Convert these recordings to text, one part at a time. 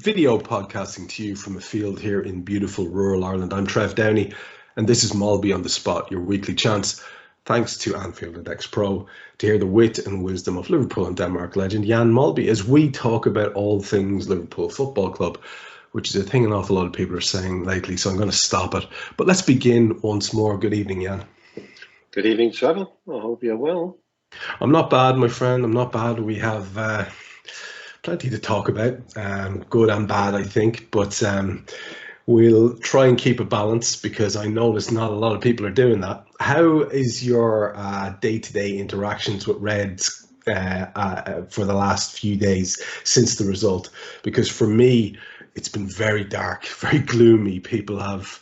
video podcasting to you from a field here in beautiful rural Ireland. I'm Trev Downey, and this is Molby On The Spot, your weekly chance, thanks to Anfield and X-Pro, to hear the wit and wisdom of Liverpool and Denmark legend Jan Molby as we talk about all things Liverpool Football Club, which is a thing an awful lot of people are saying lately, so I'm going to stop it. But let's begin once more. Good evening, Jan. Good evening, Trevor. I hope you're well. I'm not bad, my friend. I'm not bad. We have plenty to talk about, good and bad, I think. But we'll try and keep a balance because I notice not a lot of people are doing that. How is your day-to-day interactions with Reds for the last few days since the result? Because for me, it's been very dark, very gloomy. People have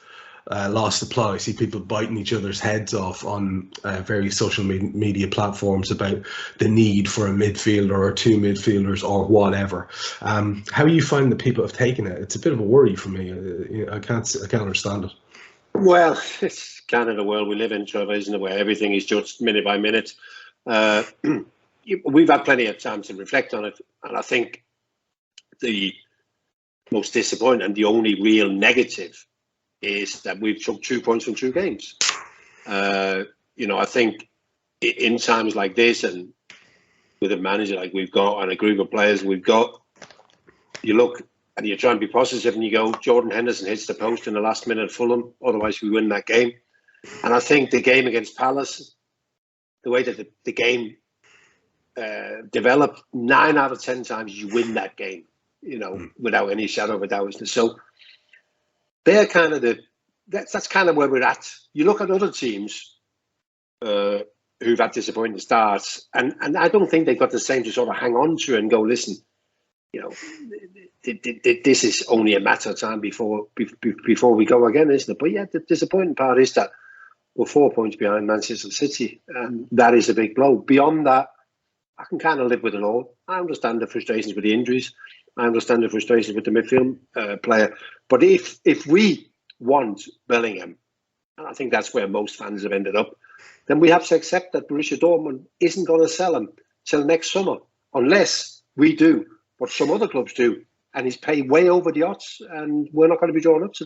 lost the plot. I see people biting each other's heads off on various social media platforms about the need for a midfielder or two midfielders or whatever. How you find that people have taken it? It's a bit of a worry for me. I can't understand it. Well, it's kind of the world we live in, Trevor, isn't it? Where everything is judged minute by minute. We've had plenty of time to reflect on it, and I think the most disappointing and the only real negative is that we've took 2 points from 2 games. I think in times like this and with a manager like we've got and a group of players we've got, you look and you try and be positive and you go, Jordan Henderson hits the post in the last minute at Fulham, otherwise we win that game. And I think the game against Palace, the way that the game developed, 9 out of 10 times you win that game, without any shadow of a doubt. So they're kind of that's kind of where we're at. You look at other teams who've had disappointing starts, and I don't think they've got the same to sort of hang on to and go, listen, this is only a matter of time before we go again, isn't it? But yeah, the disappointing part is that we're 4 points behind Manchester City, and that is a big blow. Beyond that, I can kind of live with it all. I understand the frustrations with the injuries. I understand the frustrations with the midfield player. But if we want Bellingham, and I think that's where most fans have ended up, then we have to accept that Borussia Dortmund isn't going to sell him till next summer, unless we do what some other clubs do, and he's paid way over the odds, and we're not going to be drawn into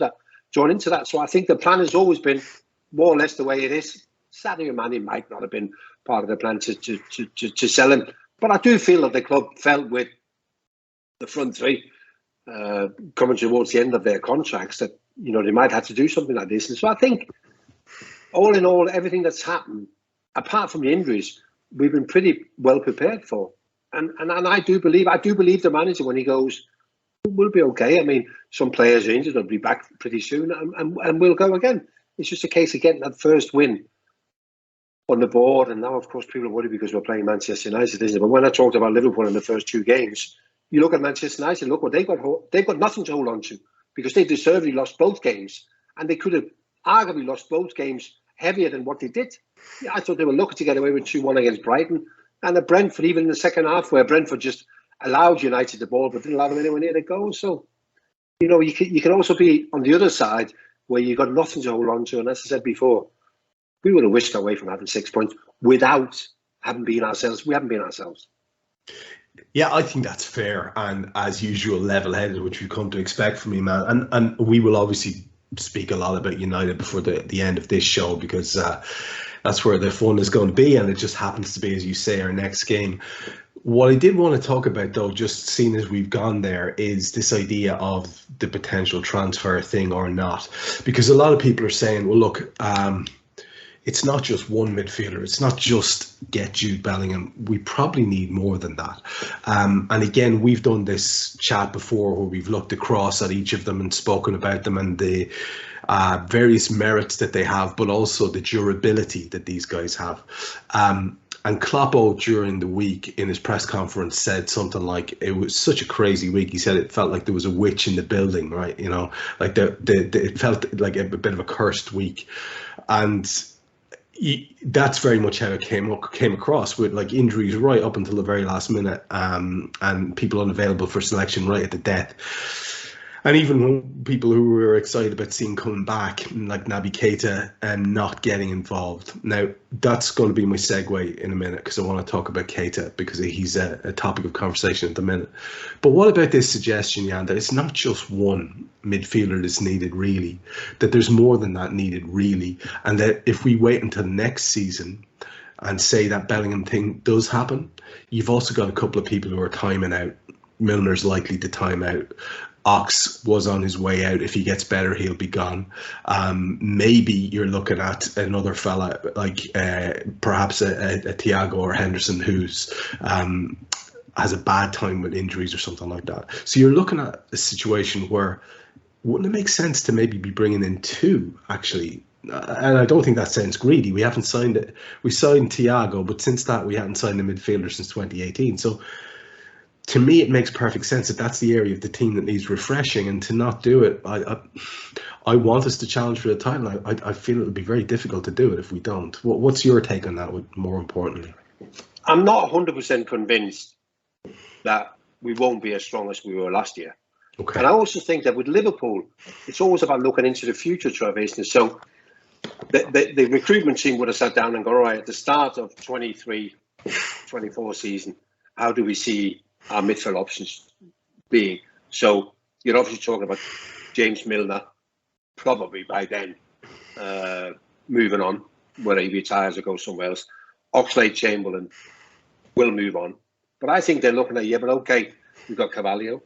that. So I think the plan has always been more or less the way it is. Sadio Mane might not have been part of the plan to sell him, but I do feel that the club felt with the front three coming towards the end of their contracts that they might have to do something like this. And so I think, all in all, everything that's happened, apart from the injuries, we've been pretty well prepared for. And I do believe the manager when he goes, we'll be okay. I mean, some players are injured, they'll be back pretty soon, and we'll go again. It's just a case of getting that first win on the board. And now, of course, people are worried because we're playing Manchester United, isn't it? But when I talked about Liverpool in the first 2 games, you look at Manchester United, look what they've got nothing to hold on to because they deservedly lost both games, and they could have arguably lost both games heavier than what they did. Yeah, I thought they were lucky to get away with 2-1 against Brighton, and at Brentford, even in the second half, where Brentford just allowed United the ball but didn't allow them anywhere near the goal. So, you can also be on the other side where you've got nothing to hold on to, and as I said before, we would have wished away from having 6 points without having been ourselves. We haven't been ourselves. Yeah, I think that's fair, and as usual, level-headed, which we've come to expect from you, man. And we will obviously speak a lot about United before the end of this show because that's where the fun is going to be, and it just happens to be, as you say, our next game. What I did want to talk about, though, just seeing as we've gone there, is this idea of the potential transfer thing or not, because a lot of people are saying, well, look, it's not just one midfielder. It's not just get Jude Bellingham. We probably need more than that. And again, we've done this chat before where we've looked across at each of them and spoken about them and the various merits that they have, but also the durability that these guys have. And Kloppo during the week in his press conference said something like, it was such a crazy week. He said it felt like there was a witch in the building, right? Like it felt like a bit of a cursed week. And that's very much how it came across, with like injuries right up until the very last minute, and people unavailable for selection right at the death. And even when people who were excited about seeing coming back, like Naby Keita, not getting involved. Now, that's going to be my segue in a minute because I want to talk about Keita because he's a topic of conversation at the minute. But what about this suggestion, Jan, that it's not just one midfielder that's needed, really, that there's more than that needed, really, and that if we wait until next season and say that Bellingham thing does happen, you've also got a couple of people who are timing out. Milner's likely to time out. Ox was on his way out. If he gets better, he'll be gone. Maybe you're looking at another fella like perhaps a Thiago or Henderson who's has a bad time with injuries or something like that. So you're looking at a situation where wouldn't it make sense to maybe be bringing in two, actually? And I don't think that sounds greedy. We haven't signed it. We signed Thiago, but since that, we haven't signed a midfielder since 2018. So to me, it makes perfect sense that that's the area of the team that needs refreshing, and to not do it, I want us to challenge for the title. I feel it'll be very difficult to do it if we don't. What's your take on that, more importantly? I'm not 100% convinced that we won't be as strong as we were last year. Okay. And I also think that with Liverpool, it's always about looking into the future, Trevor, isn't it? So the recruitment team would have sat down and go, all right, at the start of 23-24 season, how do we see our midfield options being? So you're obviously talking about James Milner, probably by then, moving on, whether he retires or goes somewhere else. Oxlade-Chamberlain will move on. But I think they're looking at, but okay, we've got Carvalho,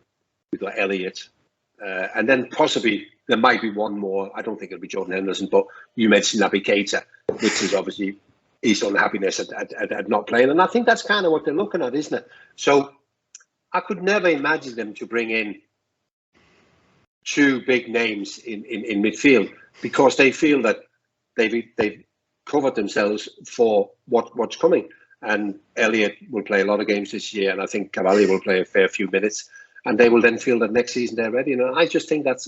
we've got Elliott, and then possibly there might be one more. I don't think it'll be Jordan Henderson, but you mentioned Naby Keita, which is obviously his unhappiness at not playing. And I think that's kind of what they're looking at, isn't it? So I could never imagine them to bring in two big names in midfield because they feel that they've covered themselves for what's coming. And Elliott will play a lot of games this year, and I think Carvalho will play a fair few minutes, and they will then feel that next season they're ready. And I just think that's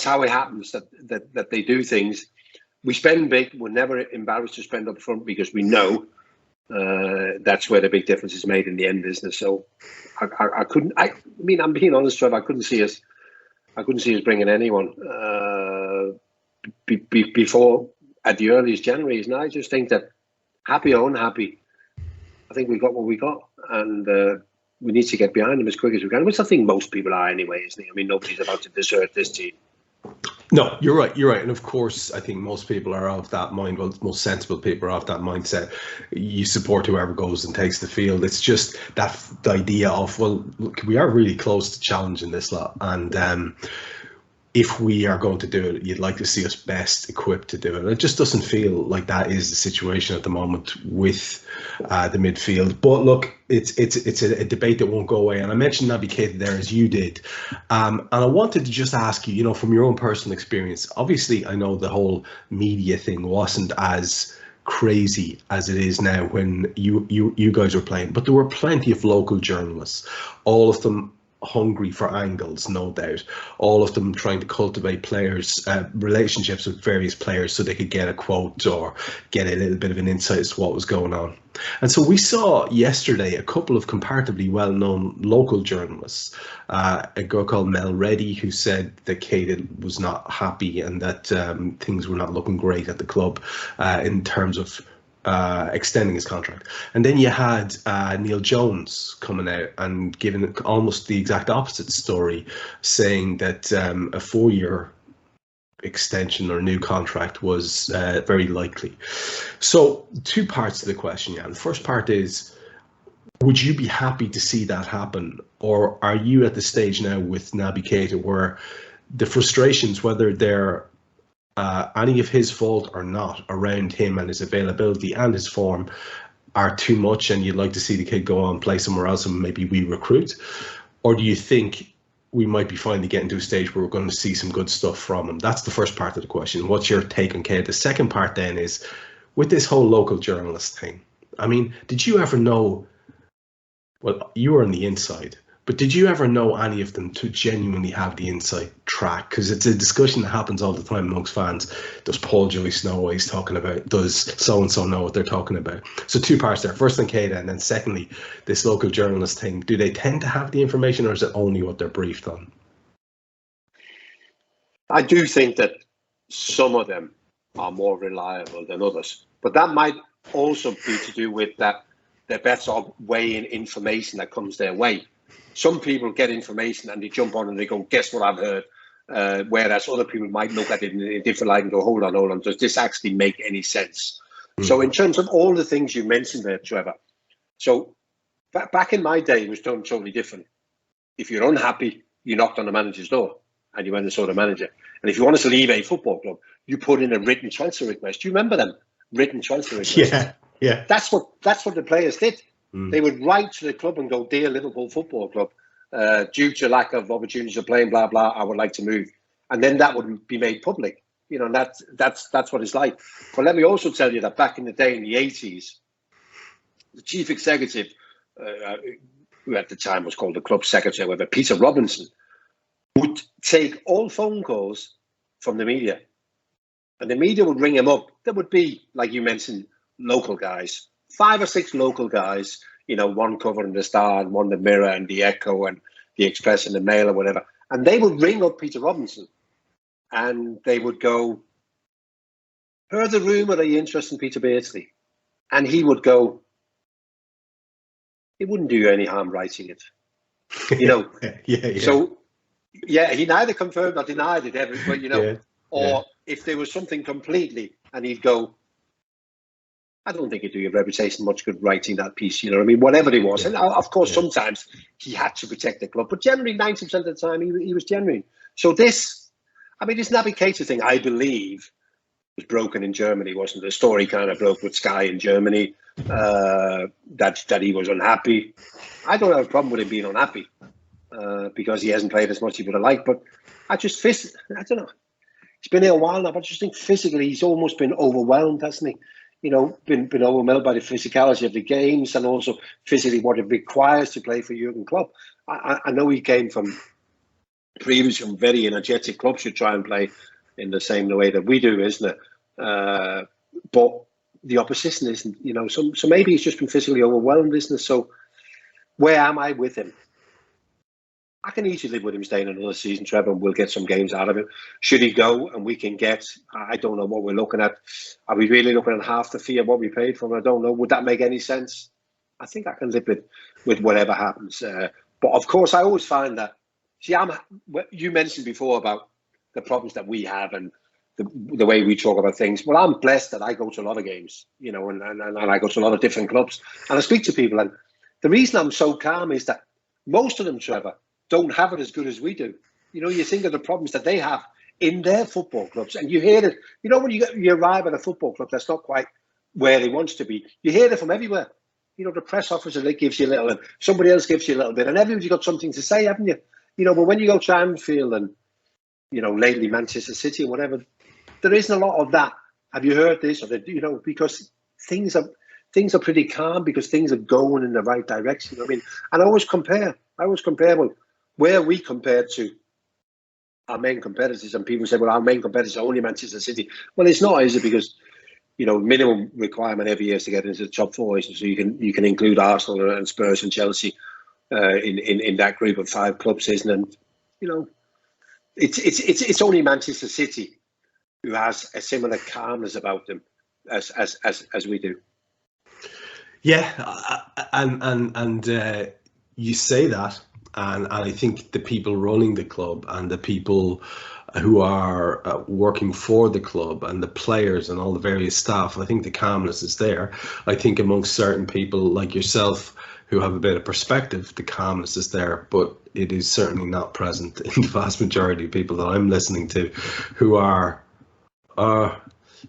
how it happens, that they do things. We spend big. We're never embarrassed to spend up front because we know that's where the big difference is made in the end, isn't it? So I couldn't. I mean, I'm being honest, Trev. I couldn't see us bringing anyone before at the earliest January. And I just think that, happy or unhappy, I think we got what we got, and we need to get behind them as quick as we can, which I think most people are anyway, isn't it? I mean, nobody's about to desert this team. No, you're right. And of course, I think most people are of that mind. Well, most sensible people are of that mindset. You support whoever goes and takes the field. It's just the idea of, well, look, we are really close to challenging this lot. And if we are going to do it, you'd like to see us best equipped to do it. It just doesn't feel like that is the situation at the moment with the midfield. But look, it's a debate that won't go away. And I mentioned Naby Keita there, as you did. And I wanted to just ask you, from your own personal experience, obviously I know the whole media thing wasn't as crazy as it is now when you guys were playing, but there were plenty of local journalists, all of them hungry for angles, no doubt, all of them trying to cultivate players, relationships with various players so they could get a quote or get a little bit of an insight as to what was going on. And so we saw yesterday a couple of comparatively well-known local journalists, a girl called Mel Reddy, who said that Keita was not happy and that things were not looking great at the club in terms of extending his contract. And then you had Neil Jones coming out and giving almost the exact opposite story, saying that a 4-year extension or new contract was very likely. So 2 parts to the question, Jan. The first part is, would you be happy to see that happen? Or are you at the stage now with Naby Keita where the frustrations, whether they're any of his fault or not, around him and his availability and his form, are too much and you'd like to see the kid go on, play somewhere else and maybe we recruit? Or do you think we might be finally getting to a stage where we're going to see some good stuff from him? That's the first part of the question. What's your take on Keita? The second part then is, with this whole local journalist thing, I mean, did you ever know, well, you were on the inside, but did you ever know any of them to genuinely have the inside track? Because it's a discussion that happens all the time amongst fans. Does Paul Julius know what he's talking about? Does so-and-so know what they're talking about? So 2 parts there. First on Keita, and then secondly, this local journalist thing. Do they tend to have the information, or is it only what they're briefed on? I do think that some of them are more reliable than others, but that might also be to do with that they're better off weighing information that comes their way. Some people get information and they jump on and they go, guess what I've heard? Whereas other people might look at it in a different light and go, hold on, does this actually make any sense? So in terms of all the things you mentioned there, Trevor, so back in my day, it was done totally different. If you're unhappy, you knocked on the manager's door and you went and saw the manager. And if you wanted to leave a football club, you put in a written transfer request. Do you remember them? Written transfer requests. Yeah. That's what the players did. They would write to the club and go, "Dear Liverpool Football Club, due to lack of opportunities of playing, blah blah, I would like to move," and then that would be made public. You know, and that's what it's like. But let me also tell you that back in the day, in the 80s, the chief executive, who at the time was called the club secretary, whatever, Peter Robinson, would take all phone calls from the media, and the media would ring him up. There would be, like you mentioned, local guys, 5 or 6 local guys, you know, one covering the Star and one the Mirror and the Echo and the Express and the Mail or whatever. And they would ring up Peter Robinson and they would go, "Heard the rumour that you're interested in Peter Beardsley." And he would go, "It wouldn't do you any harm writing it." You know? Yeah. So, yeah, he neither confirmed or denied it ever, but, you know, or if there was something completely, and he'd go, "I don't think it'd do your reputation much good writing that piece," you know what I mean? Whatever it was. And of course, sometimes he had to protect the club, but generally 90% of the time he was genuine. So this Naby Keita thing, I believe, was broken in Germany, wasn't it? The story kind of broke with Sky in Germany, that he was unhappy. I don't have a problem with him being unhappy because he hasn't played as much as he would have liked, but I don't know. He's been here a while now, but I just think physically he's almost been overwhelmed, hasn't he? You know, been overwhelmed by the physicality of the games and also physically what it requires to play for Jurgen Klopp. I know he came from previously from very energetic clubs who try and play in the same way that we do, isn't it? But the opposition isn't, you know, so maybe he's just been physically overwhelmed, isn't it? So where am I with him? I can easily live with him staying another season, Trevor, and we'll get some games out of it. Should he go and we can get, I don't know what we're looking at. Are we really looking at half the fee of what we paid for him? I don't know. Would that make any sense? I think I can live with whatever happens. But of course, I always find that, you mentioned before about the problems that we have and the way we talk about things. Well, I'm blessed that I go to a lot of games, you know, and I go to a lot of different clubs and I speak to people. And the reason I'm so calm is that most of them, Trevor, don't have it as good as we do. You know, you think of the problems that they have in their football clubs, and you hear it. You know, when you arrive at a football club that's not quite where they want to be, you hear it from everywhere. You know, the press officer that gives you a little, and somebody else gives you a little bit, and everybody's got something to say, haven't you? You know, but when you go to Anfield and, you know, lately Manchester City or whatever, there isn't a lot of that. Have you heard this? Or you know, because things are pretty calm because things are going in the right direction. I mean, and I always compare with where we compare to our main competitors, and people say, well, our main competitors are only Manchester City. Well, it's not, is it? Because, you know, minimum requirement every year is to get into the top 4, so you can include Arsenal and Spurs and Chelsea in that group of 5 clubs, isn't it? And, you know, it's only Manchester City who has a similar calmness about them as we do. Yeah, and you say that. And I think the people running the club and the people who are working for the club and the players and all the various staff, I think the calmness is there. I think amongst certain people like yourself who have a bit of perspective, the calmness is there, but it is certainly not present in the vast majority of people that I'm listening to who are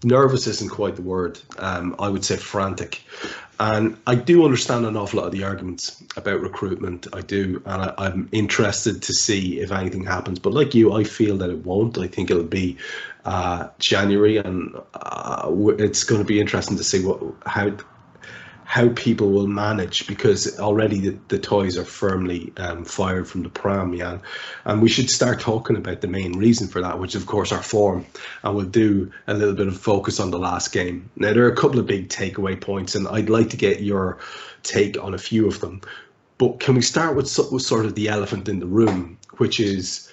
nervous isn't quite the word. I would say frantic. And I do understand an awful lot of the arguments about recruitment. I do. And I'm interested to see if anything happens. But like you, I feel that it won't. I think it'll be January. And it's going to be interesting to see how people will manage, because already the toys are firmly fired from the pram, Jan. And we should start talking about the main reason for that, which of course our form. And we'll do a little bit of focus on the last game. Now, there are a couple of big takeaway points, and I'd like to get your take on a few of them. But can we start with sort of the elephant in the room, which is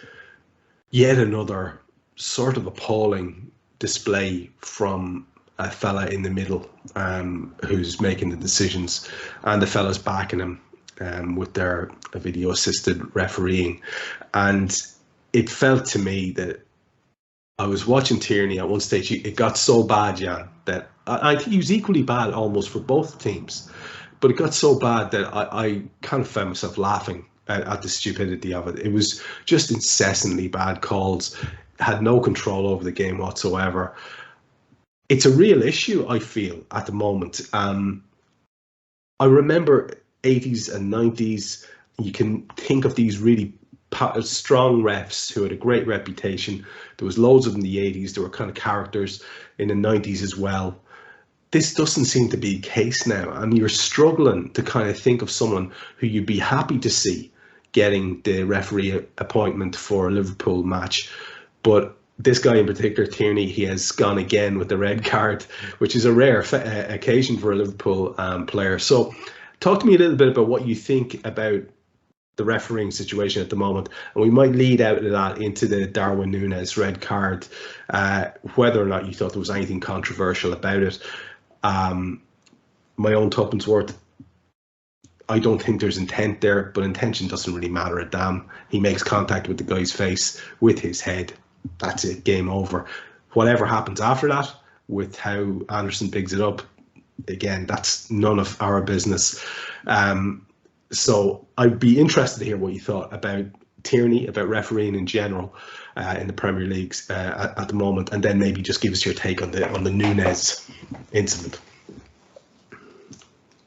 yet another sort of appalling display from a fella in the middle who's making the decisions, and the fellas backing him with their video assisted refereeing. And it felt to me that I was watching Tierney at one stage. It got so bad, Jan, that I think he was equally bad almost for both teams. But it got so bad that I kind of found myself laughing at the stupidity of it. It was just incessantly bad calls, had no control over the game whatsoever. It's a real issue, I feel, at the moment. I remember 80s and 90s. You can think of these really strong refs who had a great reputation. There was loads of them in the 80s. There were kind of characters in the 90s as well. This doesn't seem to be the case now. I mean, you're struggling to kind of think of someone who you'd be happy to see getting the referee appointment for a Liverpool match. But this guy in particular, Tierney, he has gone again with the red card, which is a rare occasion for a Liverpool player. So talk to me a little bit about what you think about the refereeing situation at the moment. And we might lead out of that into the Darwin Núñez red card, whether or not you thought there was anything controversial about it. My own tuppence worth, I don't think there's intent there, but intention doesn't really matter a damn. He makes contact with the guy's face with his head. That's it, game over. Whatever happens after that, with how Anderson bigs it up, again, that's none of our business. So I'd be interested to hear what you thought about Tierney, about refereeing in general in the Premier League at the moment, and then maybe just give us your take on the Núñez incident.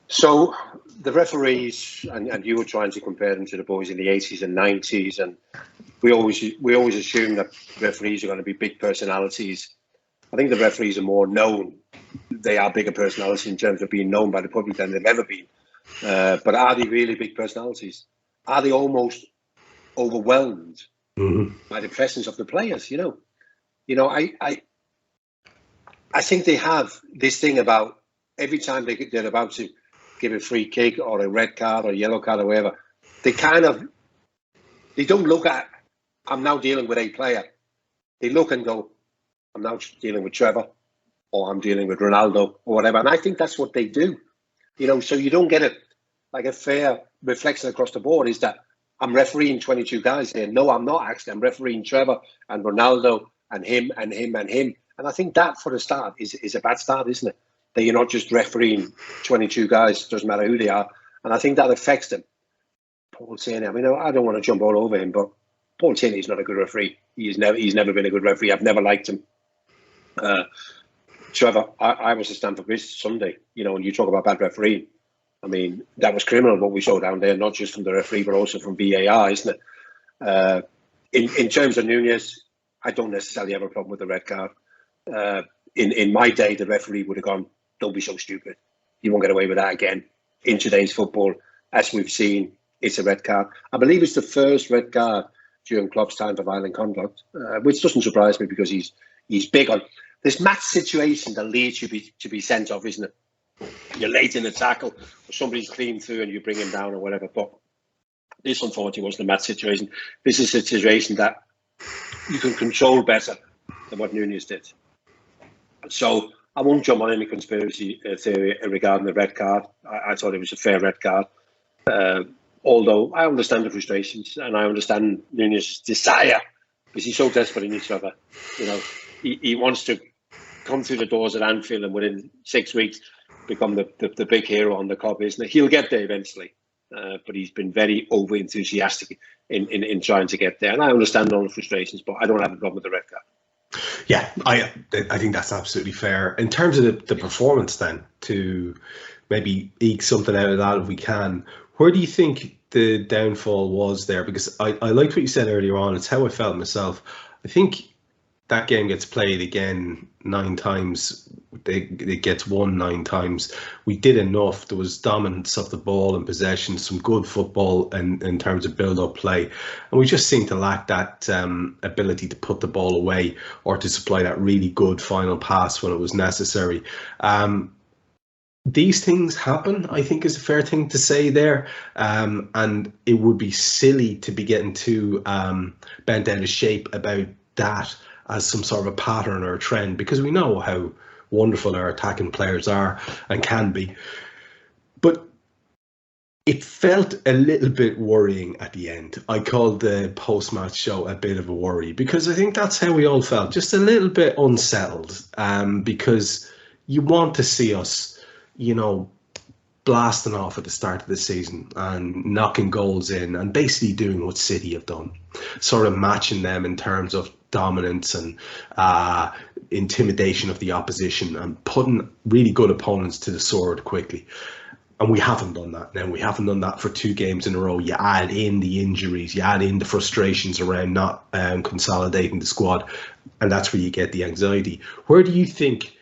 So the referees, and you were trying to compare them to the boys in the 80s and 90s, and we always assume that referees are going to be big personalities. I think the referees are more known. They are bigger personalities in terms of being known by the public than they've ever been. But are they really big personalities? Are they almost overwhelmed by the presence of the players? I think they have this thing about every time they're about to give a free kick or a red card or a yellow card or whatever, they don't look at, I'm now dealing with a player. They look and go, I'm now dealing with Trevor, or I'm dealing with Ronaldo or whatever. And I think that's what they do. So you don't get a fair reflection across the board is that I'm refereeing 22 guys here. No, I'm not actually. I'm refereeing Trevor and Ronaldo and him and him and him. And I think that for the start is a bad start, isn't it? That you're not just refereeing 22 guys, doesn't matter who they are. And I think that affects them. Paul Tierney, I mean, I don't want to jump all over him, but Paul Tierney is not a good referee. He's never been a good referee. I've never liked him. Trevor, I was at Stamford Bridge Sunday, and you talk about bad refereeing. I mean, that was criminal what we saw down there, not just from the referee, but also from VAR, isn't it? In terms of Núñez, I don't necessarily have a problem with the red card. In my day, the referee would have gone, don't be so stupid. You won't get away with that again. In today's football, as we've seen, it's a red card. I believe it's the first red card during Klopp's time for violent conduct, which doesn't surprise me because he's big on this match situation that leads you to be sent off, isn't it? You're late in the tackle, or somebody's clean through and you bring him down or whatever. But this, unfortunately, wasn't a match situation. This is a situation that you can control better than what Núñez did. So I won't jump on any conspiracy theory regarding the red card. I thought it was a fair red card. Although I understand the frustrations and I understand Núñez's desire because he's so desperate in each other. He wants to come through the doors at Anfield and within 6 weeks become the big hero on the club, isn't it? He'll get there eventually, but he's been very over enthusiastic in trying to get there. And I understand all the frustrations, but I don't have a problem with the red card. Yeah, I think that's absolutely fair. In terms of the performance, then, to maybe eke something out of that if we can, where do you think the downfall was there? Because I liked what you said earlier on. It's how I felt myself. I think that game gets played again 9 times. It gets won 9 times. We did enough. There was dominance of the ball and possession, some good football in terms of build-up play. And we just seemed to lack that ability to put the ball away or to supply that really good final pass when it was necessary. These things happen, I think, is a fair thing to say there. And it would be silly to be getting too bent out of shape about that as some sort of a pattern or a trend, because we know how wonderful our attacking players are and can be. But it felt a little bit worrying at the end. I called the post-match show a bit of a worry, because I think that's how we all felt, just a little bit unsettled, because you want to see us, blasting off at the start of the season and knocking goals in and basically doing what City have done, sort of matching them in terms of dominance and intimidation of the opposition and putting really good opponents to the sword quickly. And we haven't done that now. We haven't done that for 2 games in a row. You add in the injuries, you add in the frustrations around not consolidating the squad, and that's where you get the anxiety. Where do you think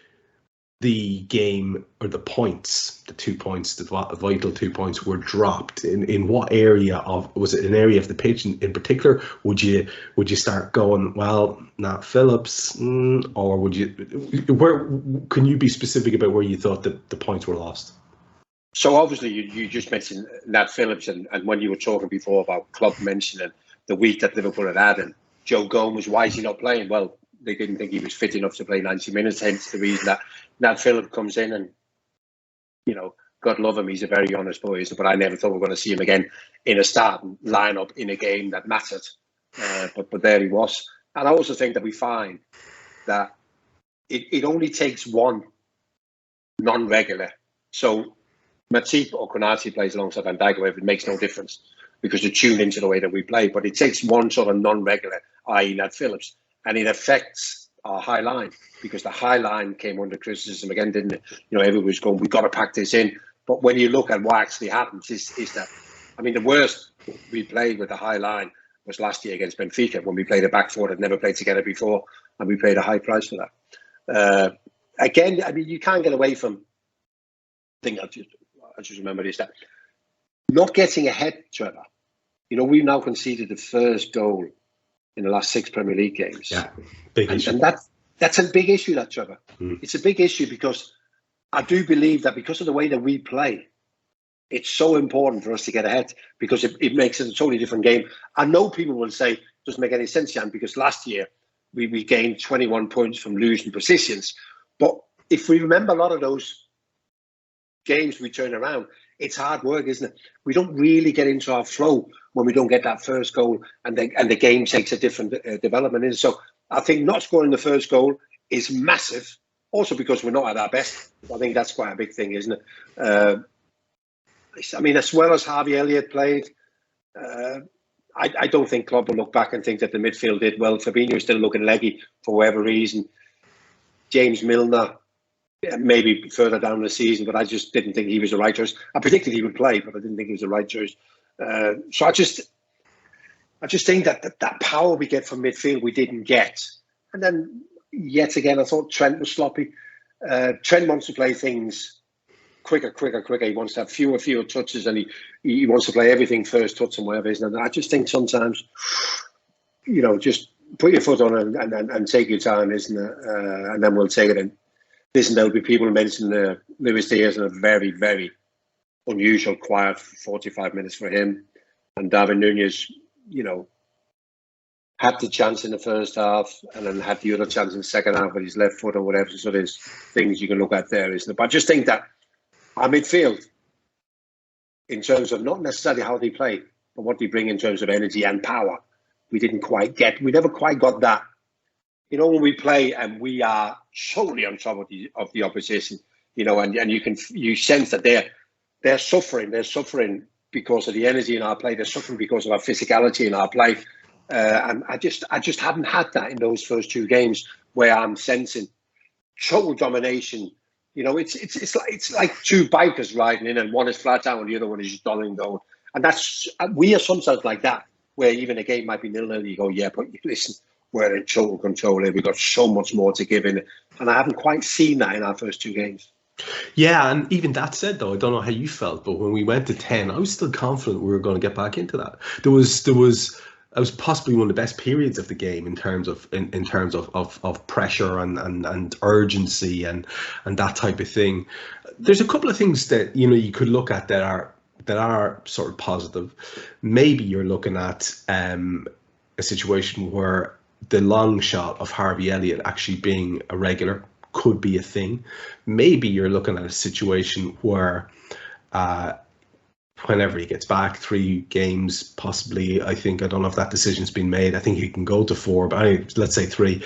the game, or the points, the 2 points, the vital 2 points, were dropped? In what area of, was it an area of the pitch in particular? Would you start going, well, Nat Phillips, or would you? Where can you be specific about where you thought that the points were lost? So obviously you just mentioned Nat Phillips, and when you were talking before about club mentioning the week that Liverpool had and Joe Gomez, why is he not playing? Well, they didn't think he was fit enough to play 90 minutes, hence the reason that Nat Phillips comes in, and, God love him, he's a very honest boy, but I never thought we were going to see him again in a starting lineup in a game that mattered. But there he was. And I also think that we find that it only takes one non-regular. So Matip or Konate plays alongside Van Dijk, it makes no difference because they're tuned into the way that we play. But it takes one sort of non-regular, i.e. Nat Phillips, and it affects our high line, because the high line came under criticism again, didn't it? Everybody was going, we've got to pack this in. But when you look at what actually happens is that, the worst we played with the high line was last year against Benfica, when we played a back four that never played together before, and we paid a high price for that. Again, you can't get away from, I just remember this, that not getting ahead, Trevor. We've now conceded the first goal in the last 6 Premier League games. Yeah, big issue. And that's a big issue, that, Trevor. It's a big issue, because I do believe that because of the way that we play, it's so important for us to get ahead, because it makes it a totally different game. I know people will say it doesn't make any sense, Jan, because last year we gained 21 points from losing positions. But if we remember a lot of those games we turn around, it's hard work, isn't it? We don't really get into our flow when we don't get that first goal, and the game takes a different development. So I think not scoring the first goal is massive, also because we're not at our best. I think that's quite a big thing, isn't it? As well as Harvey Elliott played, I don't think Klopp will look back and think that the midfield did well. Fabinho is still looking leggy for whatever reason. James Milner, maybe further down the season, but I just didn't think he was the right choice. I predicted he would play, but I didn't think he was the right choice. So I just think that power we get from midfield we didn't get. And then yet again, I thought Trent was sloppy. Trent wants to play things quicker. He wants to have fewer touches, and he wants to play everything first touch and whatever. And I just think sometimes, just put your foot on it and take your time, isn't it? And then we'll take it in. Listen, there'll be people mentioning Luis Diaz in a very, very unusual, quiet 45 minutes for him. And Darwin Núñez, had the chance in the first half and then had the other chance in the second half with his left foot or whatever. So there's things you can look at there, isn't it? But I just think that our midfield, in terms of not necessarily how they play, but what they bring in terms of energy and power, we never quite got that. When we play and we are totally on top of the opposition, and you sense that they're suffering. They're suffering because of the energy in our play. They're suffering because of our physicality in our play. And I just haven't had that in those first 2 games, where I'm sensing total domination. It's like 2 bikers riding in, and one is flat out and the other one is just dolling down. And we are sometimes like that, where even a game might be 0-0, you go, yeah, but listen, we're in total control here. We've got so much more to give in. And I haven't quite seen that in our first 2 games. Yeah, and even that said, though, I don't know how you felt, but when we went to 10, I was still confident we were going to get back into that. It was possibly one of the best periods of the game in terms of pressure and urgency and that type of thing. There's a couple of things that you could look at that are sort of positive. Maybe you're looking at a situation where the long shot of Harvey Elliott actually being a regular could be a thing. Maybe you're looking at a situation where whenever he gets back, 3 games, possibly, I don't know if that decision's been made. I think he can go to 4, but anyway, let's say 3.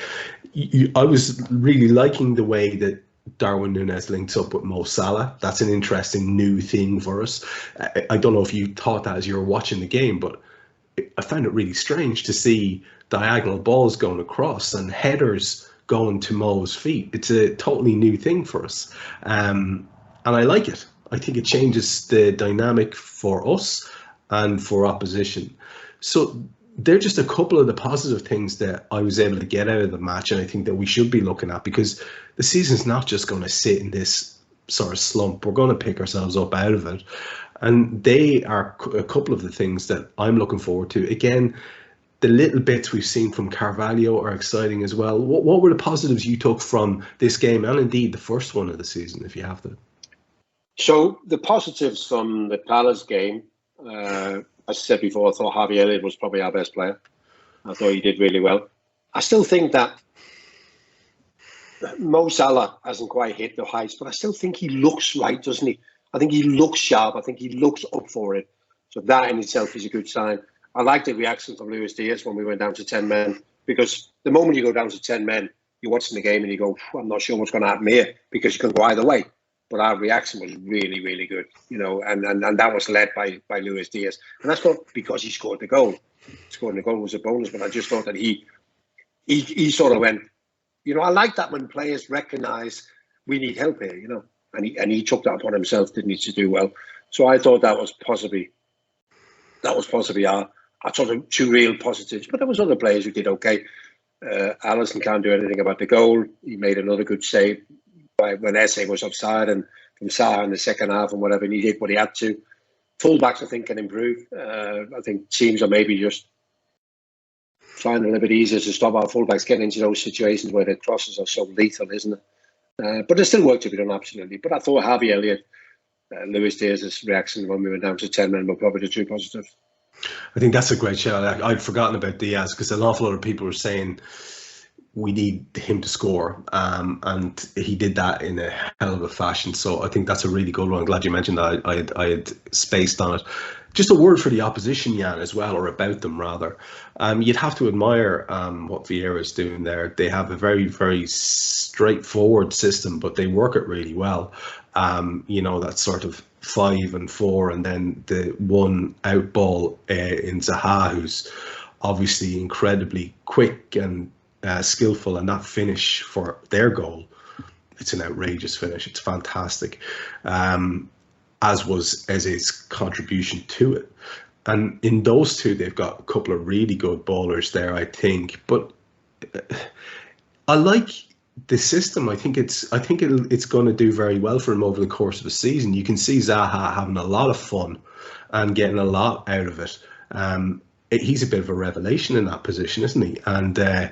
I was really liking the way that Darwin Núñez links up with Mo Salah. That's an interesting new thing for us. I don't know if you thought that as you were watching the game, but I found it really strange to see diagonal balls going across and headers going to Mo's feet. It's a totally new thing for us. And I like it. I think it changes the dynamic for us and for opposition. So they're just a couple of the positive things that I was able to get out of the match, and I think that we should be looking at, because the season's not just going to sit in this sort of slump. We're going to pick ourselves up out of it. And they are a couple of the things that I'm looking forward to. Again, the little bits we've seen from Carvalho are exciting as well. What were the positives you took from this game, and indeed the first one of the season, if you have them? So the positives from the Palace game, as I said before, I thought Harvey Elliott was probably our best player. I thought he did really well. I still think that Mo Salah hasn't quite hit the heights, but I still think he looks right, doesn't he? I think he looks sharp. I think he looks up for it. So that in itself is a good sign. I like the reaction from Luis Diaz when we went down to 10 men, because the moment you go down to 10 men, you're watching the game and you go, I'm not sure what's going to happen here, because you can go either way. But our reaction was really, really good, you know, and that was led by Luis Diaz. And that's not because he scored the goal. Scoring the goal was a bonus, but I just thought that he sort of went, you know, I like that when players recognise we need help here, you know, and he took that upon himself, didn't he, to do well. So I thought that was possibly our sort of 2 real positives. But there was other players who did okay. Alisson can't do anything about the goal. He made another good save when Eze was offside, and from Salah in the second half and whatever, and he did what he had to. Fullbacks, I think, can improve. I think teams are maybe just finding it a little bit easier to stop our fullbacks getting into those situations where the crosses are so lethal, isn't it? But there's still work to be done, absolutely. But I thought Harvey Elliott, Luis Diaz's reaction when we went down to 10 men were probably the 2 positives. I think that's a great shout. I'd forgotten about Diaz, because an awful lot of people were saying we need him to score, and he did that in a hell of a fashion. So I think that's a really good one. I'm glad you mentioned that. I had spaced on it. Just a word for the opposition, Jan, as well, or about them rather. You'd have to admire what Vieira's doing there. They have a very, very straightforward system, but they work it really well. You know, that sort of 5 and 4, and then the one out ball in Zaha, who's obviously incredibly quick and skillful, and that finish for their goal, it's an outrageous finish. It's fantastic, as was Eze's contribution to it. And in those two, they've got a couple of really good bowlers there, I think. But I like the system. I think it's going to do very well for him over the course of the season. You can see Zaha having a lot of fun and getting a lot out of it. He's a bit of a revelation in that position, isn't he? And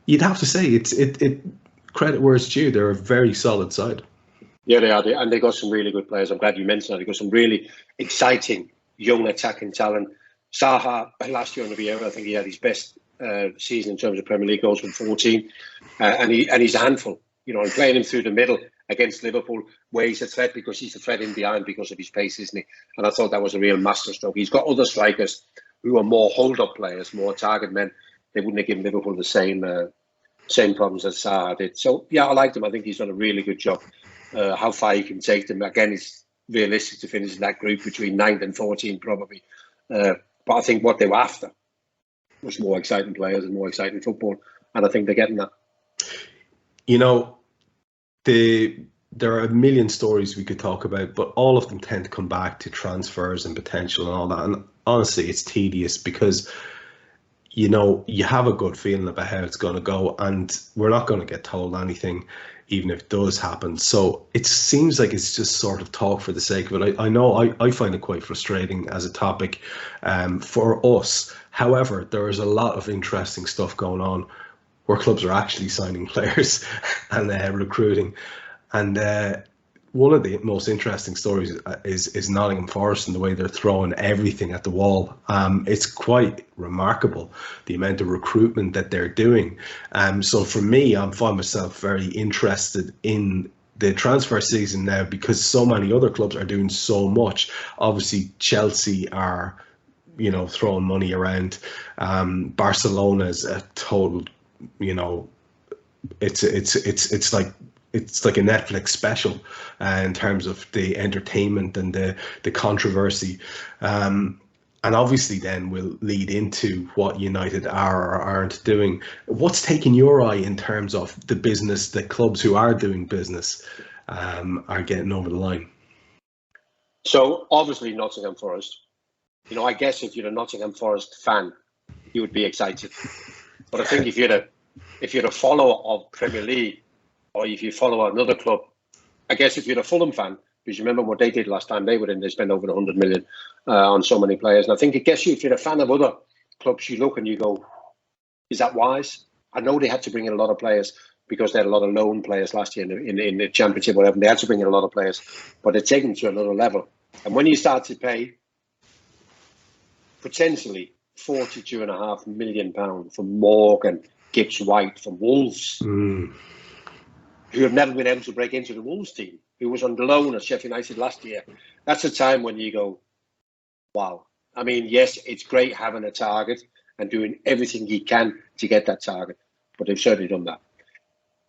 you'd have to say it credit where it's due. They're a very solid side. Yeah, they are, and they got some really good players. I'm glad you mentioned that. They got some really exciting young attacking talent. Zaha last year on the Vieira, I think he had his best season in terms of Premier League goals from 14, and he's a handful. You know, and playing him through the middle against Liverpool, where he's a threat because he's a threat in behind because of his pace, isn't he? And I thought that was a real masterstroke. He's got other strikers who are more hold-up players, more target men. They wouldn't have given Liverpool the same problems as Zaha did. So yeah, I liked him. I think he's done a really good job. How far he can take them, again, it's realistic to finish in that group between 9th and 14th probably. But I think what they were after was more exciting players and more exciting football, and I think they're getting that. You know, there are a million stories we could talk about, but all of them tend to come back to transfers and potential and all that. And honestly, it's tedious because, you know, you have a good feeling about how it's going to go, and we're not going to get told anything, even if it does happen. So it seems like it's just sort of talk for the sake of it. I know I find it quite frustrating as a topic for us. However, there is a lot of interesting stuff going on where clubs are actually signing players and recruiting. And one of the most interesting stories is Nottingham Forest and the way they're throwing everything at the wall. It's quite remarkable the amount of recruitment that they're doing. So for me, I find myself very interested in the transfer season now because so many other clubs are doing so much. Obviously, Chelsea are, throwing money around. Barcelona is a total, it's like a Netflix special in terms of the entertainment and the controversy. And obviously then will lead into what United are or aren't doing. What's taking your eye in terms of the business, the clubs who are doing business are getting over the line? So obviously Nottingham Forest. I guess if you're a Nottingham Forest fan, you would be excited. But I think if you're a follower of Premier League, or if you follow another club, I guess if you're a Fulham fan, because you remember what they did last time they were in, they spent over 100 million on so many players. And I think if you're a fan of other clubs, you look and you go, is that wise? I know they had to bring in a lot of players because they had a lot of loan players last year in the Championship, whatever. And they had to bring in a lot of players, but they're taken to another level. And when you start to pay potentially £42.5 million for Morgan Gibbs-White from Wolves, who have never been able to break into the Wolves team, who was on loan at Sheffield United last year. That's a time when you go, wow. I mean, yes, it's great having a target and doing everything you can to get that target, but they've certainly done that.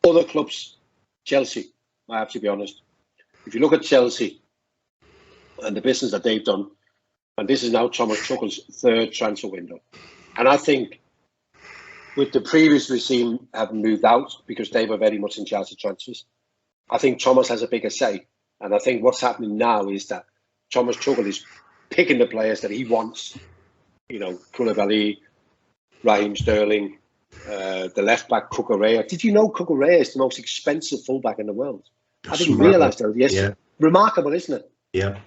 Other clubs, Chelsea, I have to be honest. If you look at Chelsea and the business that they've done, and this is now Thomas Tuchel's third transfer window. And I think with the previous regime having moved out because they were very much in charge of transfers, I think Thomas has a bigger say. And I think what's happening now is that Thomas Tuchel is picking the players that he wants. Koulibaly, Raheem Sterling, the left back Cucurella. Did you know Cucurella is the most expensive fullback in the world? I didn't realise that. Yes, yeah. Remarkable, isn't it? Yeah.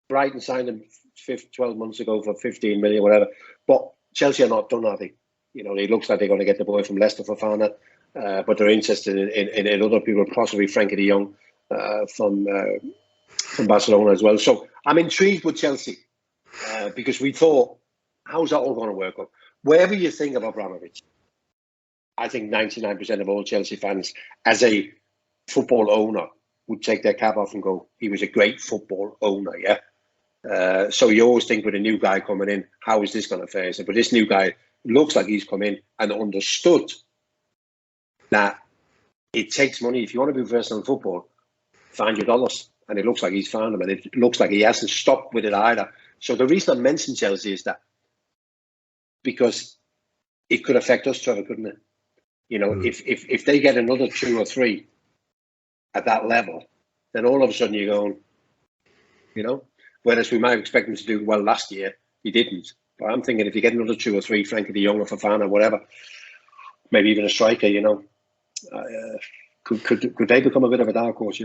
Brighton signed him 12 months ago for 15 million, whatever. But Chelsea are not done, are they? It looks like they're going to get the boy from Leicester for Fofana, but they're interested in other people, possibly Frankie de Jong from Barcelona as well. So I'm intrigued with Chelsea because we thought, how's that all going to work out? Wherever you think of Abramovich, I think 99% of all Chelsea fans, as a football owner, would take their cap off and go, he was a great football owner, yeah? So you always think with a new guy coming in, how is this going to fare? But this new guy looks like he's come in and understood that it takes money. If you want to be professional in football, find your dollars. And it looks like he's found them. And it looks like he hasn't stopped with it either. So the reason I mentioned Chelsea is that because it could affect us, Trevor, couldn't it? If they get another 2 or 3 at that level, then all of a sudden you're going, whereas we might expect him to do well last year, he didn't. But I'm thinking if you get another 2 or 3, Frankie de Jong or Fofana, whatever, maybe even a striker, could they become a bit of a dark horse?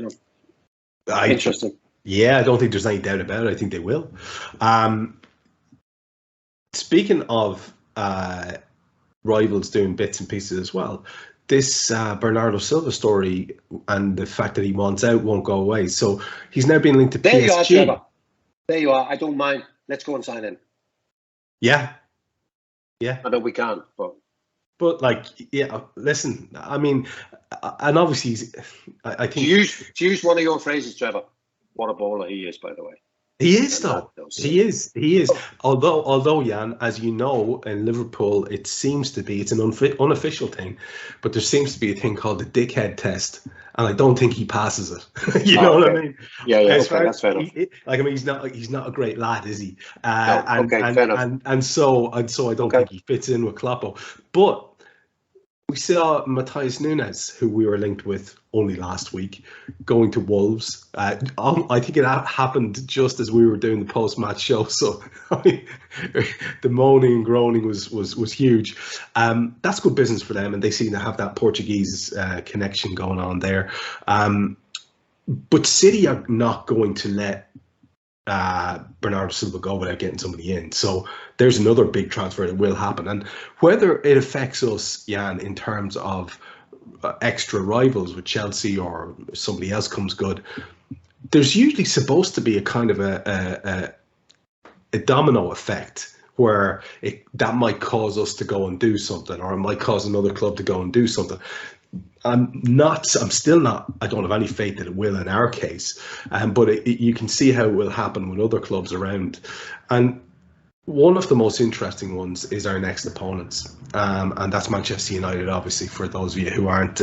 Interesting. Yeah, I don't think there's any doubt about it. I think they will. Speaking of rivals doing bits and pieces as well, this Bernardo Silva story and the fact that he wants out won't go away. So he's now being linked to PSG. There you are, Trevor. There you are. I don't mind. Let's go and sign in. Yeah. I know we can't, but listen. I mean, and obviously, I think to use one of your phrases, Trevor. What a baller he is, by the way. He is, though. He is. Although, Jan, as you know, in Liverpool, it seems to be, it's an unofficial thing, but there seems to be a thing called the dickhead test, and I don't think he passes it. You know what I mean? Yeah, okay, that's fair enough. He's not a great lad, is he? Fair enough. And so I don't think he fits in with Kloppo. But we saw Matthias Nunes, who we were linked with only last week, going to Wolves. I think it happened just as we were doing the post-match show. So the moaning and groaning was huge. That's good business for them, and they seem to have that Portuguese connection going on there. But City are not going to let Bernardo Silva go without getting somebody in. So there's another big transfer that will happen. And whether it affects us, Jan, in terms of extra rivals with Chelsea or somebody else comes good, there's usually supposed to be a kind of a domino effect where that might cause us to go and do something, or it might cause another club to go and do something. I'm still not, I don't have any faith that it will in our case, but you can see how it will happen with other clubs around. And one of the most interesting ones is our next opponents, and that's Manchester United, obviously, for those of you who aren't,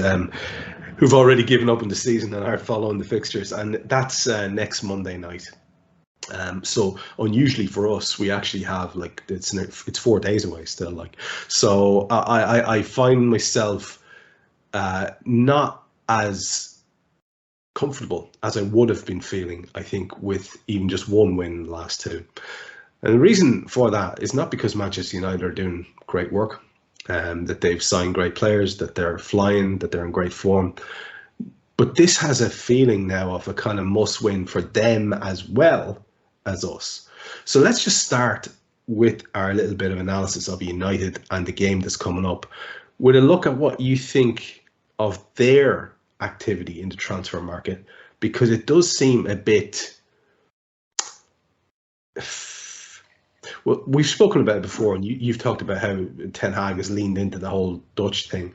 who've already given up in the season and aren't following the fixtures, and that's next Monday night. So unusually for us, we actually have like it's 4 days away still. Like, so I find myself not as comfortable as I would have been feeling, I think, with even just one win in the last two. And the reason for that is not because Manchester United are doing great work, that they've signed great players, that they're flying, that they're in great form. But this has a feeling now of a kind of must win for them as well as us. So let's just start with our little bit of analysis of United and the game that's coming up, with a look at what you think of their activity in the transfer market, because it does seem a bit... Well, we've spoken about it before, and you've talked about how Ten Hag has leaned into the whole Dutch thing.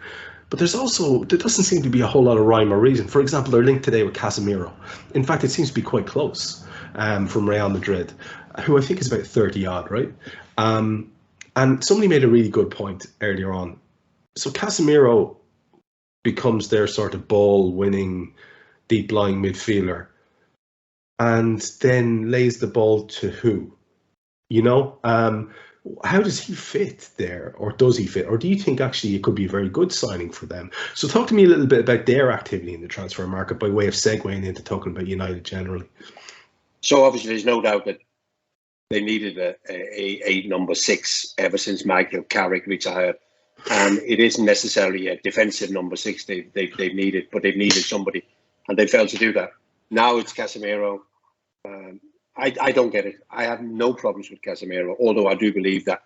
But there doesn't seem to be a whole lot of rhyme or reason. For example, they're linked today with Casemiro. In fact, it seems to be quite close, from Real Madrid, who I think is about 30 odd, right? And somebody made a really good point earlier on. So Casemiro becomes their sort of ball-winning, deep-lying midfielder, and then lays the ball to who? You know, how does he fit there, or does he fit, or do you think actually it could be a very good signing for them? So talk to me a little bit about their activity in the transfer market by way of segueing into talking about United generally. So obviously there's no doubt that they needed a number 6 ever since Michael Carrick retired. And it isn't necessarily a defensive number 6 they've needed, but they've needed somebody, and they failed to do that. Now it's Casemiro. I don't get it. I have no problems with Casemiro, although I do believe that,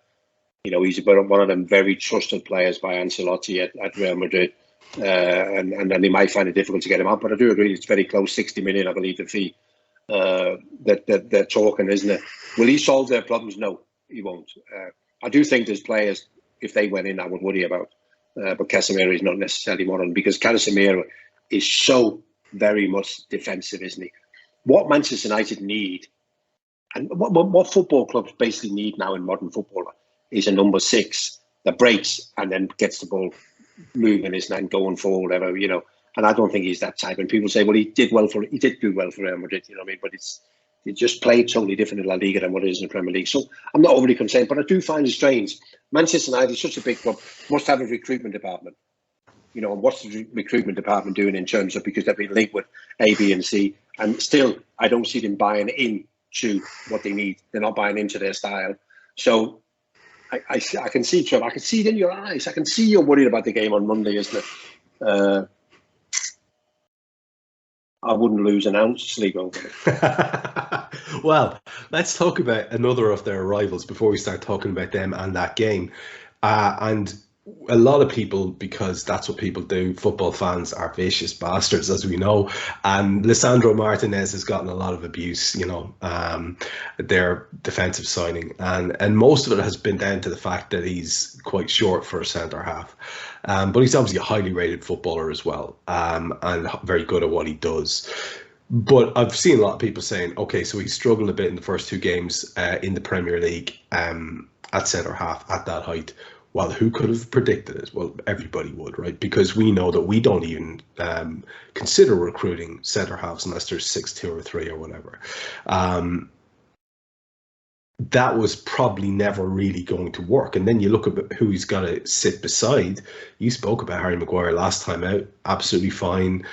you know, he's one of them very trusted players by Ancelotti at Real Madrid, and then they might find it difficult to get him out. But I do agree it's very close, 60 million, I believe, the fee that they're talking, isn't it? Will he solve their problems? No, he won't. I do think there's players, if they went in, I would worry about. But Casemiro is not necessarily one of them, because Casemiro is so very much defensive, isn't he? What Manchester United need, and what football clubs basically need now in modern football, is a number 6 that breaks and then gets the ball moving, isn't it, and going forward, whatever, you know. And I don't think he's that type. And people say, well, he did do well for Real Madrid, you know what I mean? But he just played totally different in La Liga than what it is in the Premier League. So I'm not overly concerned, but I do find it strange. Manchester United is such a big club, must have a recruitment department. You know, and what's the recruitment department doing in terms of, because they've been linked with A, B, and C, and still I don't see them buying into what they need. They're not buying into their style. So I can see, Trevor, I can see it in your eyes. I can see you're worried about the game on Monday, isn't it? I wouldn't lose an ounce of sleep over it. Well, let's talk about another of their rivals before we start talking about them and that game. And a lot of people, because that's what people do, football fans are vicious bastards, as we know. And Lisandro Martinez has gotten a lot of abuse, you know, their defensive signing. And most of it has been down to the fact that he's quite short for a centre half. But he's obviously a highly rated footballer as well, and very good at what he does. But I've seen a lot of people saying, okay, so he struggled a bit in the first 2 games in the Premier League at centre half at that height. Well, who could have predicted it? Well, everybody would, right? Because we know that we don't even consider recruiting centre halves unless there's 6, 2 or 3 or whatever. That was probably never really going to work. And then you look at who he's got to sit beside. You spoke about Harry Maguire last time out. Absolutely fine,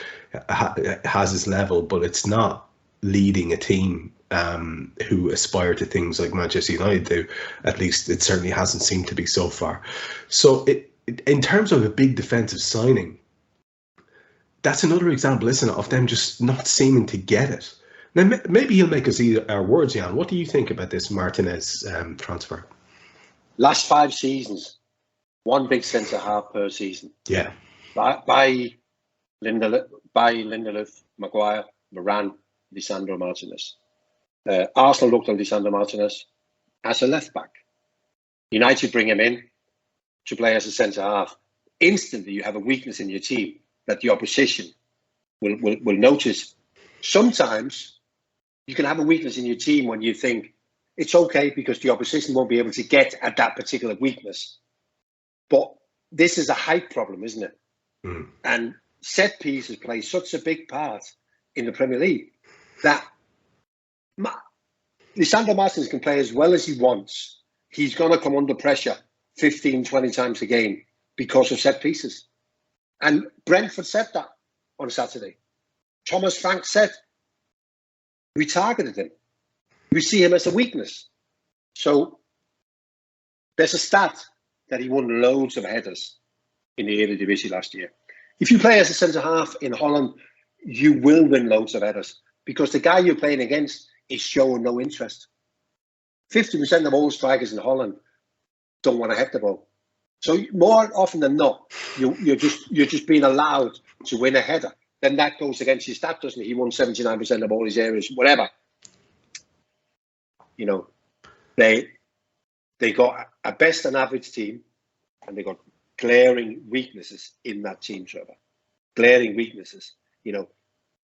has his level, but it's not leading a team who aspire to things like Manchester United do. At least it certainly hasn't seemed to be so far. So in terms of a big defensive signing, that's another example, isn't it, of them just not seeming to get it. Now, maybe he'll make us eat our words, Jan. What do you think about this Martinez transfer? Last 5 seasons, 1 big centre half per season. Yeah. By Lindelof, Maguire, Varane, Lisandro Martinez. Arsenal looked on Lisandro Martinez as a left back. United bring him in to play as a centre half. Instantly, you have a weakness in your team that the opposition will notice. Sometimes you can have a weakness in your team when you think it's okay because the opposition won't be able to get at that particular weakness. But this is a height problem, isn't it? Mm. And set pieces play such a big part in the Premier League that Lisandro Martinez can play as well as he wants. He's going to come under pressure 15, 20 times a game because of set pieces. And Brentford said that on Saturday. Thomas Frank said, we targeted him. We see him as a weakness. So there's a stat that he won loads of headers in the Eredivisie last year. If you play as a centre-half in Holland, you will win loads of headers because the guy you're playing against is showing no interest. 50% of all strikers in Holland don't want to head the ball. So more often than not, you're just being allowed to win a header. Then that goes against his stat, doesn't it? He won 79% of all his areas, whatever. You know, they got a best and average team, and they got glaring weaknesses in that team, Trevor. Glaring weaknesses. You know,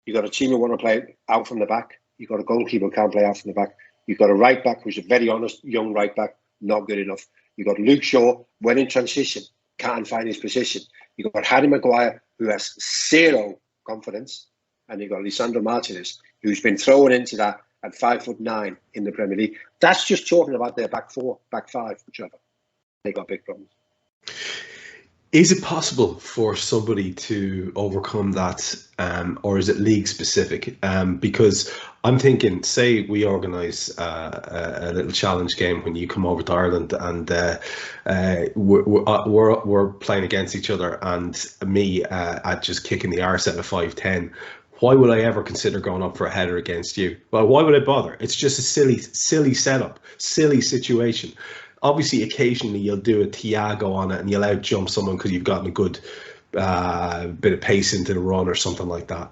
you got a team who want to play out from the back. You got a goalkeeper who can't play out from the back. You got a right back who's a very honest young right back, not good enough. You got Luke Shaw, when in transition, can't find his position. You got Harry Maguire, who has zero confidence, and you got Lisandro Martinez, who's been thrown into that at 5'9" in the Premier League. That's just talking about their back four, back five, Trevor. They got big problems. Is it possible for somebody to overcome that, or is it league specific? Because I'm thinking, say we organise a little challenge game when you come over to Ireland, and we're playing against each other, and me at just kicking the arse out of 5'10". Why would I ever consider going up for a header against you? Well, why would I bother? It's just a silly setup, silly situation. Obviously, occasionally you'll do a Thiago on it and you'll out jump someone because you've gotten a good bit of pace into the run or something like that.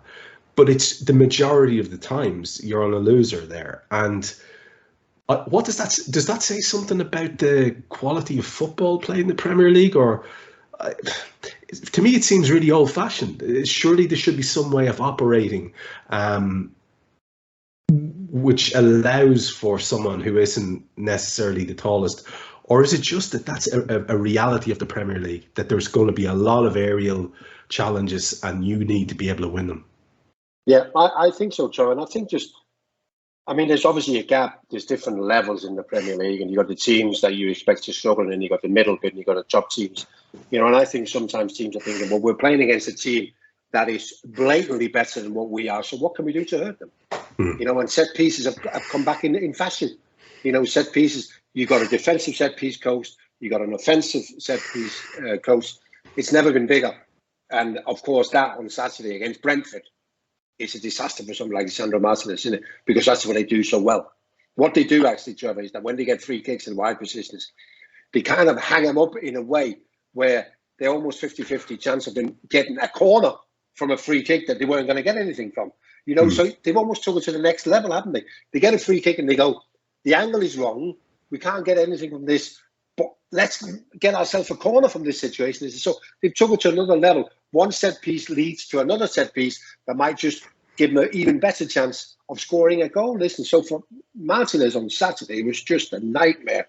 But it's the majority of the times you're on a loser there. And what does that say something about the quality of football played in the Premier League? Or to me, it seems really old-fashioned. Surely there should be some way of operating which allows for someone who isn't necessarily the tallest. Or is it just that that's a reality of the Premier League, that there's going to be a lot of aerial challenges and you need to be able to win them? Yeah, I think so, Trevor. And I think there's obviously a gap. There's different levels in the Premier League, and you've got the teams that you expect to struggle, and then you've got the middle bit, and you've got the top teams. You know, and I think sometimes teams are thinking, well, we're playing against a team that is blatantly better than what we are, so what can we do to hurt them? You know, and set pieces have come back in fashion. You know, set pieces, you got a defensive set piece coast, you got an offensive set piece coast. It's never been bigger. And of course, that on Saturday against Brentford, it's a disaster for somebody like Lisandro Martinez, isn't it? Because that's what they do so well. What they do actually, Trevor, is that when they get free kicks in wide positions, they kind of hang them up in a way where they're almost 50-50 chance of them getting a corner from a free kick that they weren't going to get anything from. You know, so they've almost took it to the next level, haven't they? They get a free kick and they go, the angle is wrong. We can't get anything from this, but let's get ourselves a corner from this situation. So they took it to another level. One set piece leads to another set piece that might just give them an even better chance of scoring a goal. Listen, so for Martinez on Saturday, it was just a nightmare.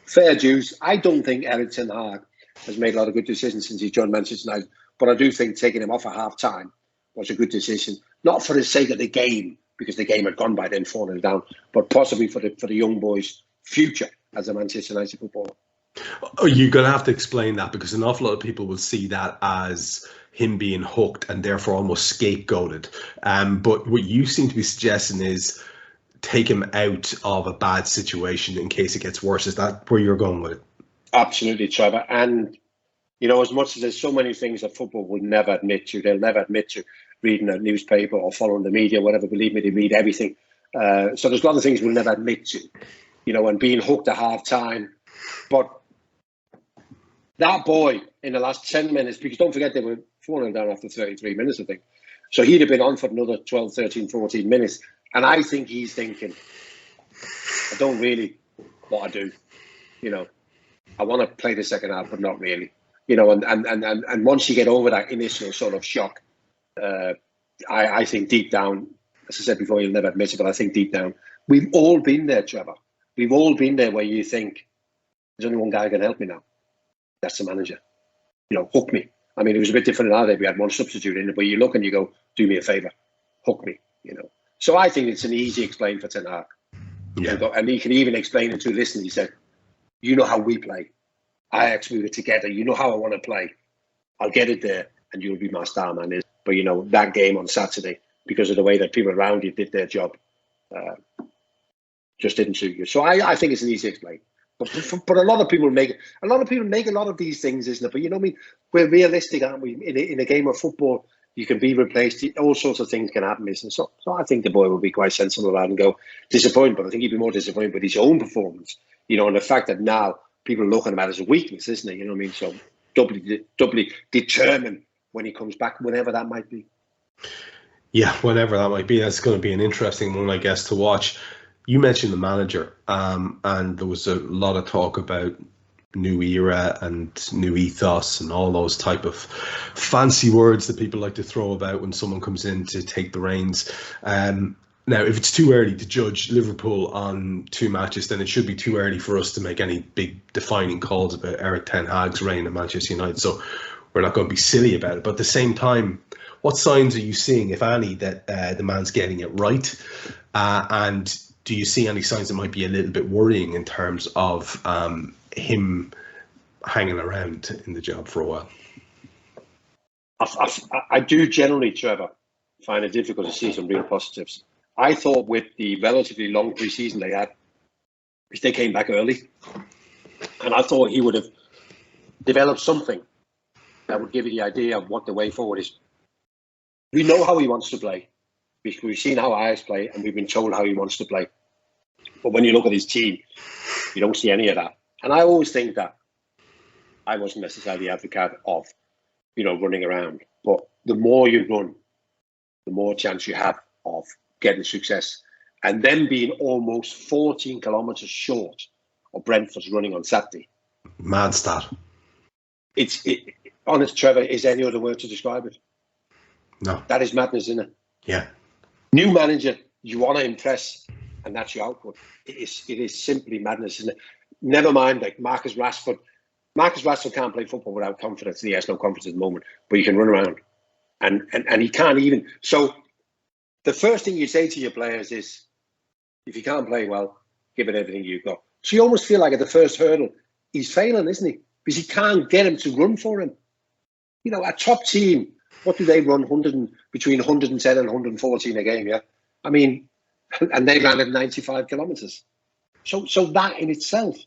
Fair dues. I don't think Erik ten Hag has made a lot of good decisions since he joined Manchester United, but I do think taking him off at half-time was a good decision. Not for the sake of the game, because the game had gone by then 4-0 down, but possibly for the young boys' future as a Manchester United footballer. Oh, you're going to have to explain that, because an awful lot of people will see that as him being hooked and therefore almost scapegoated. But what you seem to be suggesting is take him out of a bad situation in case it gets worse. Is that where you're going with it? Absolutely, Trevor. And, you know, as much as there's so many things that football will never admit to, they'll never admit to reading a newspaper or following the media, whatever. Believe me, they read everything. So there's a lot of things we'll never admit to, you know, and being hooked at half time. But that boy in the last 10 minutes, because don't forget they were 4-0 down after 33 minutes, I think. So he'd have been on for another 12, 13, 14 minutes. And I think he's thinking, I don't really want to do, you know, I want to play the second half, but not really. You know, and once you get over that initial sort of shock, I think deep down, as I said before, you'll never admit it, but I think deep down, we've all been there, Trevor. We've all been there where you think, there's only one guy who can help me now. That's the manager. You know, hook me. I mean, it was a bit different in our day. We had one substitute in it, but you look and you go, do me a favour, hook me, you know. So I think it's an easy explain for Ten Hag. Yeah. And he can even explain it to listeners. He said, you know how we play. Ajax, we were together. You know how I want to play. I'll get it there and you'll be my star man. But, you know, that game on Saturday, because of the way that people around you did their job, just didn't suit you. So I think it's an easy explain. But a lot of people make a lot of these things, isn't it? But you know what I mean? We're realistic, aren't we? In a game of football, you can be replaced. All sorts of things can happen, isn't it? So I think the boy will be quite sensible about it and go disappointed. But I think he'd be more disappointed with his own performance. You know, and the fact that now people are looking at it as a weakness, isn't it? You know what I mean? So doubly determined when he comes back, whenever that might be. Yeah, whenever that might be. That's going to be an interesting one, I guess, to watch. You mentioned the manager, and there was a lot of talk about new era and new ethos and all those type of fancy words that people like to throw about when someone comes in to take the reins. Now, if it's too early to judge Liverpool on 2 matches, then it should be too early for us to make any big defining calls about Eric Ten Hag's reign at Manchester United. So we're not going to be silly about it. But at the same time, what signs are you seeing, if any, that the man's getting it right? And do you see any signs that might be a little bit worrying in terms of him hanging around in the job for a while? I do generally, Trevor, find it difficult to see some real positives. I thought with the relatively long pre-season they had, if they came back early, and I thought he would have developed something that would give you the idea of what the way forward is. We know how he wants to play, because we've seen how Ajax play, and we've been told how he wants to play. But when you look at his team, you don't see any of that. And I always think that I wasn't necessarily the advocate of, you know, running around. But the more you run, the more chance you have of getting success. And then being almost 14 kilometres short of Brentford's running on Saturday. Mad stat. Honest, Trevor, is there any other word to describe it? No. That is madness, isn't it? Yeah. New manager, you want to impress, and that's your output. It is simply madness, isn't it? Never mind, like Marcus Rashford. Marcus Rashford can't play football without confidence. He has no confidence at the moment, but he can run around. And he can't even. So the first thing you say to your players is, if you can't play well, give it everything you've got. So you almost feel like at the first hurdle, he's failing, isn't he? Because he can't get him to run for him. You know, a top team, what do they run? Between 110 and 114 a game, yeah? I mean, and they ran at 95 kilometres. So that in itself